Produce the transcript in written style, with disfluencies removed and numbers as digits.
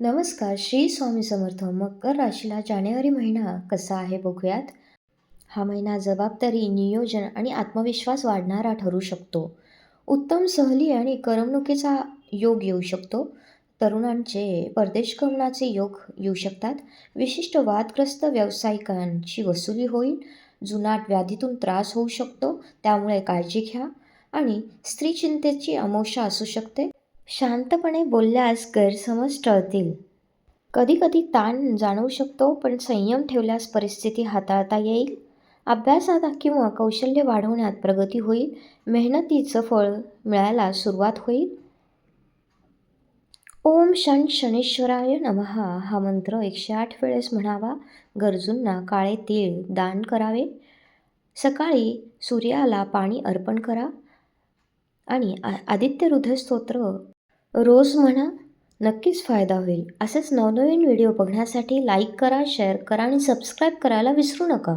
नमस्कार, श्री स्वामी समर्थ. मकर राशीला जानेवारी महिना कसा आहे बघूयात. हा महिना जबाबदारी, नियोजन आणि आत्मविश्वास वाढणारा ठरू शकतो. उत्तम सहली आणि करमणुकीचा योग येऊ शकतो. तरुणांचे परदेश गमनाचे योग येऊ शकतात. विशिष्ट वादग्रस्त व्यावसायिकांची वसुली होईल. जुनाट व्याधीतून त्रास होऊ शकतो, त्यामुळे काळजी घ्या. आणि स्त्री चिंतेची अमावस्या असू शकते. शांतपणे बोलल्यास गैरसमज टळतील. कधी-कधी ताण जाणवू शकतो, पण संयम ठेवल्यास परिस्थिती हाताळता येईल. अभ्यासात किंवा कौशल्य वाढवण्यात प्रगती होईल. मेहनतीचं फळ मिळायला सुरुवात होईल. ओम शं शनेश्वराय नमः हा मंत्र 108 वेळेस म्हणावा. गरजूंना काळे तीळ दान करावे. सकाळी सूर्याला पाणी अर्पण करा आणि आदित्य हृदय स्तोत्र रोज म्हणा. नक्कीच फायदा होईल. असेच नवनवीन व्हिडिओ बघण्यासाठी लाईक करा, शेअर करा आणि सबस्क्राईब करायला विसरू नका.